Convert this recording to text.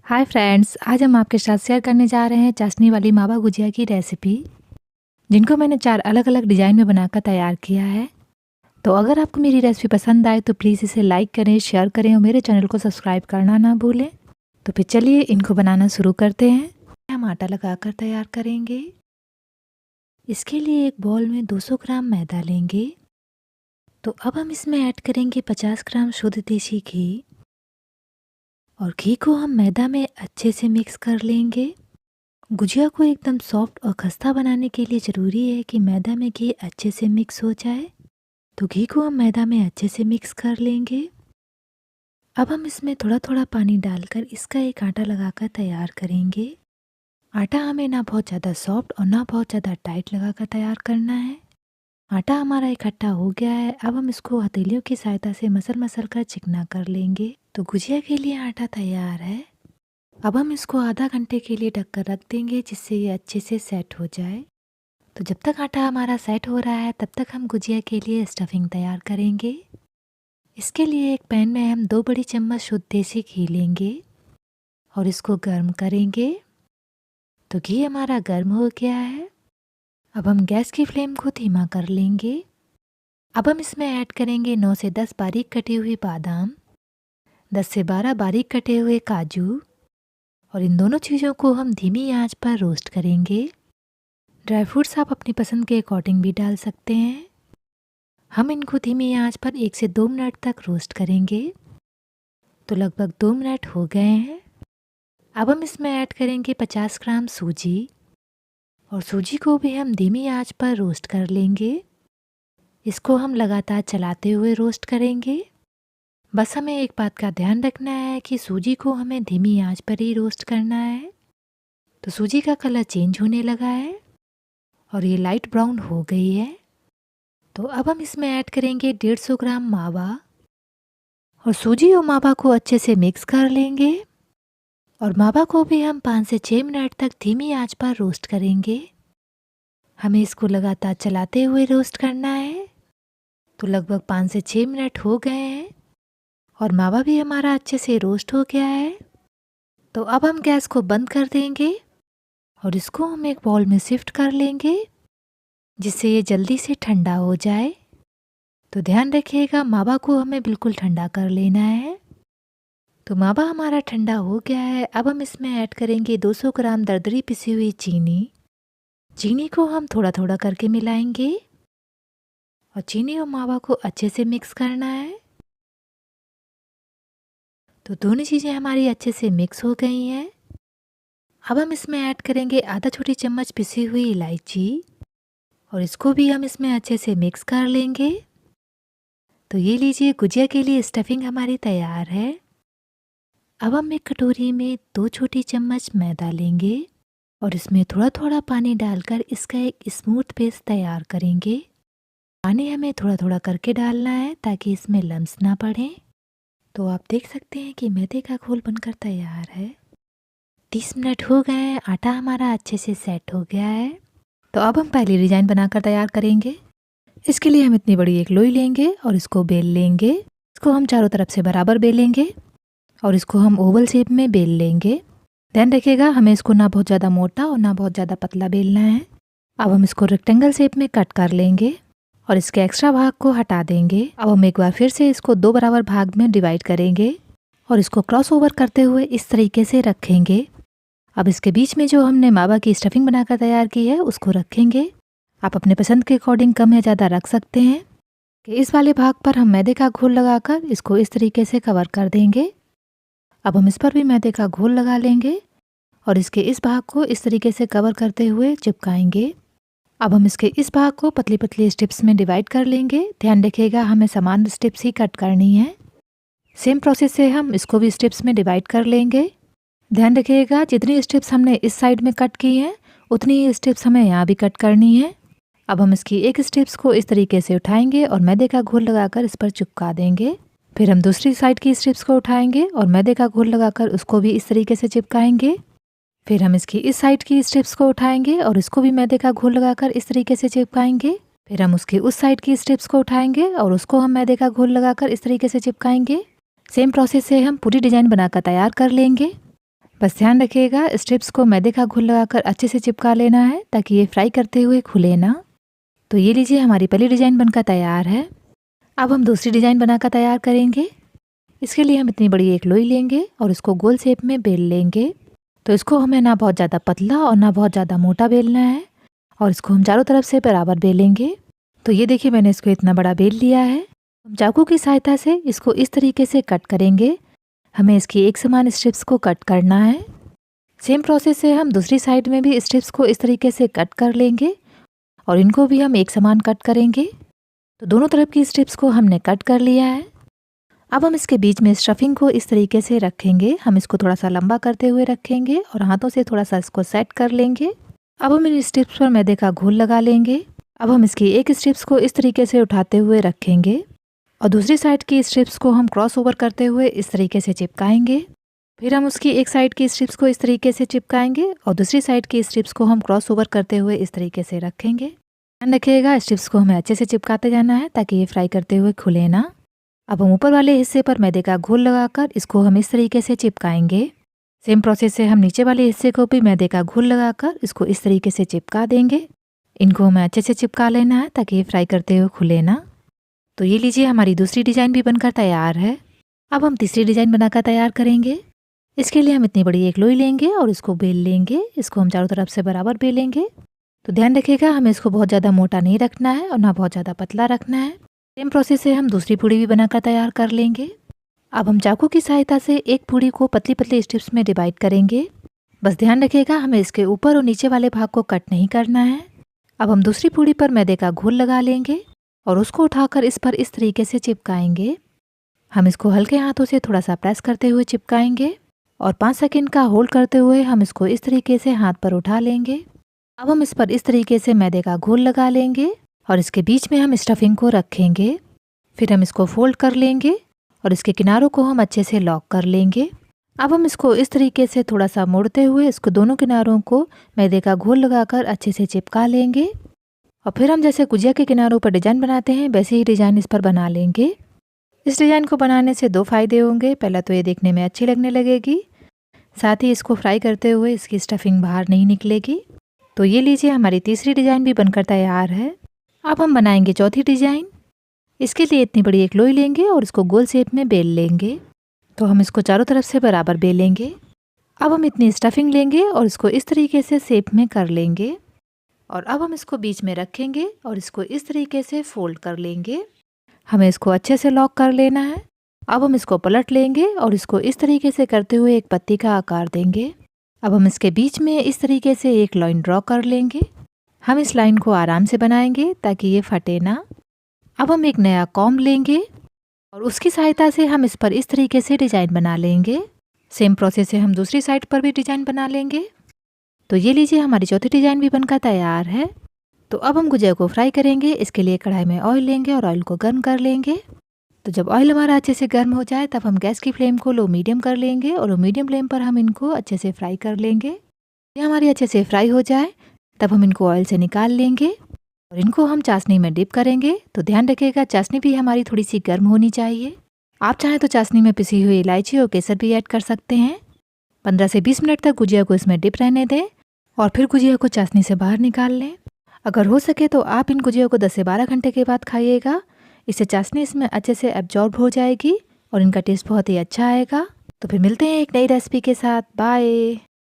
Hi friends, आज हम आपके साथ शेयर करने जा रहे हैं चाशनी वाली मावा गुजिया की रेसिपी, जिनको मैंने 4 अलग-अलग डिज़ाइन में बनाकर तैयार किया है। तो अगर आपको मेरी रेसिपी पसंद आए तो प्लीज़ इसे लाइक करें, शेयर करें और मेरे चैनल को सब्सक्राइब करना ना भूलें। तो फिर चलिए इनको बनाना शुरू करते हैं। हम आटा लगाकर तैयार करेंगे। इसके लिए एक बाउल में 200 ग्राम मैदा लेंगे। तो अब हम इसमें ऐड करेंगे 50 ग्राम शुद्ध देसी घी और घी को हम मैदा में अच्छे से मिक्स कर लेंगे। गुजिया को एकदम सॉफ्ट और खस्ता बनाने के लिए ज़रूरी है कि मैदा में घी अच्छे से मिक्स हो जाए। तो घी को हम मैदा में अच्छे से मिक्स कर लेंगे। अब हम इसमें थोड़ा थोड़ा पानी डालकर इसका एक आटा लगाकर तैयार करेंगे। आटा हमें ना बहुत ज़्यादा सॉफ्ट और ना बहुत ज़्यादा टाइट लगाकर तैयार करना है। आटा हमारा इकट्ठा हो गया है। अब हम इसको हथेलियों की सहायता से मसल कर चिकना कर लेंगे। तो गुजिया के लिए आटा तैयार है। अब हम इसको आधा घंटे के लिए ढककर रख देंगे, जिससे ये अच्छे से सेट हो जाए। तो जब तक आटा हमारा सेट हो रहा है तब तक हम गुजिया के लिए स्टफिंग तैयार करेंगे। इसके लिए एक पैन में हम 2 बड़ी चम्मच शुद्ध देसी घी लेंगे और इसको गर्म करेंगे। तो घी हमारा गर्म हो गया है। अब हम गैस की फ्लेम को धीमा कर लेंगे। अब हम इसमें ऐड करेंगे 9 से 10 बारीक कटी हुई बादाम, 10 से 12 बारीक कटे हुए काजू और इन दोनों चीज़ों को हम धीमी आंच पर रोस्ट करेंगे। ड्राई फ्रूट्स आप अपनी पसंद के अकॉर्डिंग भी डाल सकते हैं। हम इनको धीमी आंच पर 1 से 2 मिनट तक रोस्ट करेंगे। तो लगभग 2 मिनट हो गए हैं। अब हम इसमें ऐड करेंगे 50 ग्राम सूजी और सूजी को भी हम धीमी आंच पर रोस्ट कर लेंगे। इसको हम लगातार चलाते हुए रोस्ट करेंगे। बस हमें एक बात का ध्यान रखना है कि सूजी को हमें धीमी आंच पर ही रोस्ट करना है। तो सूजी का कलर चेंज होने लगा है और ये लाइट ब्राउन हो गई है। तो अब हम इसमें ऐड करेंगे 150 ग्राम मावा और सूजी और मावा को अच्छे से मिक्स कर लेंगे। और मावा को भी हम 5 से 6 मिनट तक धीमी आंच पर रोस्ट करेंगे। हमें इसको लगातार चलाते हुए रोस्ट करना है। तो लगभग 5 से 6 मिनट हो गए हैं और मावा भी हमारा अच्छे से रोस्ट हो गया है। तो अब हम गैस को बंद कर देंगे और इसको हम एक बाउल में शिफ्ट कर लेंगे, जिससे ये जल्दी से ठंडा हो जाए। तो ध्यान रखिएगा, मावा को हमें बिल्कुल ठंडा कर लेना है। तो मावा हमारा ठंडा हो गया है। अब हम इसमें ऐड करेंगे 200 ग्राम दरदरी पिसी हुई चीनी। चीनी को हम थोड़ा थोड़ा करके मिलाएंगे और चीनी और मावा को अच्छे से मिक्स करना है। तो दोनों चीज़ें हमारी अच्छे से मिक्स हो गई हैं। अब हम इसमें ऐड करेंगे आधा छोटी चम्मच पिसी हुई इलायची और इसको भी हम इसमें अच्छे से मिक्स कर लेंगे। तो ये लीजिए, गुजिया के लिए स्टफिंग हमारी तैयार है। अब हम एक कटोरी में 2 छोटी चम्मच मैदा लेंगे और इसमें थोड़ा थोड़ा पानी डालकर इसका एक स्मूथ पेस्ट तैयार करेंगे। पानी हमें थोड़ा थोड़ा करके डालना है ताकि इसमें लम्स ना पड़े। तो आप देख सकते हैं कि मैदे का घोल बनकर तैयार है। 30 मिनट हो गए हैं, आटा हमारा अच्छे से सेट हो गया है। तो अब हम पहली डिज़ाइन बनाकर तैयार करेंगे। इसके लिए हम इतनी बड़ी एक लोई लेंगे और इसको बेल लेंगे। इसको हम चारों तरफ से बराबर बेलेंगे और इसको हम ओवल शेप में बेल लेंगे। ध्यान रखिएगा, हमें इसको ना बहुत ज़्यादा मोटा और ना बहुत ज़्यादा पतला बेलना है। अब हम इसको रेक्टेंगल शेप में कट कर लेंगे और इसके एक्स्ट्रा भाग को हटा देंगे। अब हम एक बार फिर से इसको 2 बराबर भाग में डिवाइड करेंगे और इसको क्रॉस ओवर करते हुए इस तरीके से रखेंगे। अब इसके बीच में जो हमने मावा की स्टफिंग बनाकर तैयार की है उसको रखेंगे। आप अपने पसंद के अकॉर्डिंग कम या ज़्यादा रख सकते हैं। कि इस वाले भाग पर हम मैदे का घोल लगाकर इसको इस तरीके से कवर कर देंगे। अब हम इस पर भी मैदे का घोल लगा लेंगे और इसके इस भाग को इस तरीके से कवर करते हुए चिपकाएंगे। अब हम इसके इस भाग को पतली पतली स्ट्रिप्स में डिवाइड कर लेंगे। ध्यान रखिएगा, हमें समान स्ट्रिप्स ही कट करनी है। सेम प्रोसेस से हम इसको भी स्ट्रिप्स में डिवाइड कर लेंगे। ध्यान रखिएगा, जितनी स्ट्रिप्स हमने इस साइड में कट की हैं उतनी ही स्ट्रिप्स हमें यहाँ भी कट करनी है। अब हम इसकी एक स्ट्रिप्स को इस तरीके से उठाएंगे और मैदे का घोल लगाकर इस पर चिपका देंगे। फिर हम दूसरी साइड की स्ट्रिप्स को उठाएंगे और मैदे का घोल लगाकर उसको भी इस तरीके से चिपकाएंगे। फिर हम इसकी इस साइड की स्ट्रिप्स को उठाएंगे और इसको भी मैदे का घोल लगाकर इस तरीके से चिपकाएंगे। फिर हम उसकी उस साइड की स्ट्रिप्स को उठाएंगे और उसको हम मैदे का घोल लगाकर इस तरीके से चिपकाएंगे। सेम प्रोसेस से हम पूरी डिजाइन बनाकर तैयार कर लेंगे। बस ध्यान रखिएगा स्ट्रिप्स को मैदे का घोल लगाकर अच्छे से चिपका लेना है ताकि ये फ्राई करते हुए खुले ना। तो ये लीजिए हमारी पहली डिज़ाइन बनकर तैयार है। अब हम दूसरी डिज़ाइन बनाकर तैयार करेंगे। इसके लिए हम इतनी बड़ी एक लोई लेंगे और इसको गोल शेप में बेल लेंगे। तो इसको हमें ना बहुत ज़्यादा पतला और ना बहुत ज़्यादा मोटा बेलना है और इसको हम चारों तरफ से बराबर बेलेंगे। तो ये देखिए मैंने इसको इतना बड़ा बेल लिया है। हम चाकू की सहायता से इसको इस तरीके से कट करेंगे। हमें इसकी एक समान स्ट्रिप्स को कट करना है। सेम प्रोसेस से हम दूसरी साइड में भी स्ट्रिप्स को इस तरीके से कट कर लेंगे और इनको भी हम एक समान कट करेंगे। तो दोनों तरफ की स्ट्रिप्स को हमने कट कर लिया है। अब हम इसके बीच में स्टफिंग को इस तरीके से रखेंगे। हम इसको थोड़ा सा लंबा करते हुए रखेंगे और हाथों से थोड़ा सा इसको सेट कर लेंगे। अब हम इन स्ट्रिप्स पर मैदे का घोल लगा लेंगे। अब हम इसकी एक स्ट्रिप्स को इस तरीके से उठाते हुए रखेंगे और दूसरी साइड की स्ट्रिप्स को हम क्रॉस ओवर करते हुए इस तरीके से चिपकाएंगे। फिर हम उसकी एक साइड की स्ट्रिप्स को इस तरीके से चिपकाएंगे और दूसरी साइड की स्ट्रिप्स को हम क्रॉस ओवर करते हुए इस तरीके से रखेंगे। ध्यान रखिएगा स्ट्रिप्स को हमें अच्छे से चिपकाते जाना है ताकि ये फ्राई करते हुए खुले ना। अब हम ऊपर वाले हिस्से पर मैदे का घोल लगाकर इसको हम इस तरीके से चिपकाएंगे। सेम प्रोसेस से हम नीचे वाले हिस्से को भी मैदे का घोल लगाकर इसको इस तरीके से चिपका देंगे। इनको हमें अच्छे से चिपका लेना है ताकि ये फ्राई करते हुए खुले ना। तो ये लीजिए हमारी दूसरी डिज़ाइन भी बनकर तैयार है। अब हम तीसरी डिज़ाइन बनाकर तैयार करेंगे। इसके लिए हम इतनी बड़ी एक लोई लेंगे और इसको बेल लेंगे। इसको हम चारों तरफ से बराबर बेलेंगे। तो ध्यान रखिएगा हमें इसको बहुत ज़्यादा मोटा नहीं रखना है और ना बहुत ज़्यादा पतला रखना है। सेम प्रोसेस से हम दूसरी पूड़ी भी बनाकर तैयार कर लेंगे। अब हम चाकू की सहायता से एक पूड़ी को पतली पतली स्ट्रिप्स में डिवाइड करेंगे। बस ध्यान रखिएगा हमें इसके ऊपर और नीचे वाले भाग को कट नहीं करना है। अब हम दूसरी पूड़ी पर मैदे का घोल लगा लेंगे और उसको उठाकर इस पर इस तरीके से चिपकाएंगे। हम इसको हल्के हाथों से थोड़ा सा प्रेस करते हुए चिपकाएंगे और 5 सेकंड का होल्ड करते हुए हम इसको इस तरीके से हाथ पर उठा लेंगे। अब हम इस पर इस तरीके से मैदे का घोल लगा लेंगे और इसके बीच में हम स्टफिंग को रखेंगे। फिर हम इसको फोल्ड कर लेंगे और इसके किनारों को हम अच्छे से लॉक कर लेंगे। अब हम इसको इस तरीके से थोड़ा सा मोड़ते हुए इसको दोनों किनारों को मैदे का घोल लगाकर अच्छे से चिपका लेंगे और फिर हम जैसे गुजिया के किनारों पर डिजाइन बनाते हैं वैसे ही डिजाइन इस पर बना लेंगे। इस डिजाइन को बनाने से 2 फायदे होंगे। पहला तो ये देखने में अच्छी लगने लगेगी, साथ ही इसको फ्राई करते हुए इसकी स्टफिंग बाहर नहीं निकलेगी। तो ये लीजिए हमारी तीसरी डिजाइन भी बनकर तैयार है। अब हम बनाएंगे चौथी डिजाइन। इसके लिए इतनी बड़ी एक लोई लेंगे और इसको गोल शेप में बेल लेंगे। तो हम इसको चारों तरफ से बराबर बेलेंगे। अब हम इतनी स्टफिंग लेंगे और इसको इस तरीके से शेप में कर लेंगे और अब हम इसको बीच में रखेंगे और इसको इस तरीके से फोल्ड कर लेंगे। हमें इसको अच्छे से लॉक कर लेना है। अब हम इसको पलट लेंगे और इसको इस तरीके से करते हुए एक पत्ती का आकार देंगे। अब हम इसके बीच में इस तरीके से एक लाइन ड्रॉ कर लेंगे। हम इस लाइन को आराम से बनाएंगे ताकि ये फटे ना। अब हम एक नया कॉम्ब लेंगे और उसकी सहायता से हम इस पर इस तरीके से डिजाइन बना लेंगे। सेम प्रोसेस से हम दूसरी साइड पर भी डिजाइन बना लेंगे। तो ये लीजिए हमारी चौथी डिजाइन भी बनकर तैयार है। तो अब हम गुजिया को फ्राई करेंगे। इसके लिए कढ़ाई में ऑयल लेंगे और ऑयल को गर्म कर लेंगे। तो जब ऑयल हमारा अच्छे से गर्म हो जाए तब हम गैस की फ्लेम को लो मीडियम कर लेंगे और मीडियम फ्लेम पर हम इनको अच्छे से फ्राई कर लेंगे। ये हमारी अच्छे से फ्राई हो जाए तब हम इनको ऑयल से निकाल लेंगे और इनको हम चाशनी में डिप करेंगे। तो ध्यान रखिएगा चाशनी भी हमारी थोड़ी सी गर्म होनी चाहिए। आप चाहें तो चाशनी में पिसी हुई इलायची और केसर भी ऐड कर सकते हैं। 15 से 20 मिनट तक गुजिया को इसमें डिप रहने दें और फिर गुजिया को चाशनी से बाहर निकाल लें। अगर हो सके तो आप इन गुजिया को 10 से 12 घंटे के बाद खाइएगा। इससे चाशनी इसमें अच्छे से एब्जॉर्ब हो जाएगी और इनका टेस्ट बहुत ही अच्छा आएगा। तो फिर मिलते हैं एक नई रेसिपी के साथ। बाय।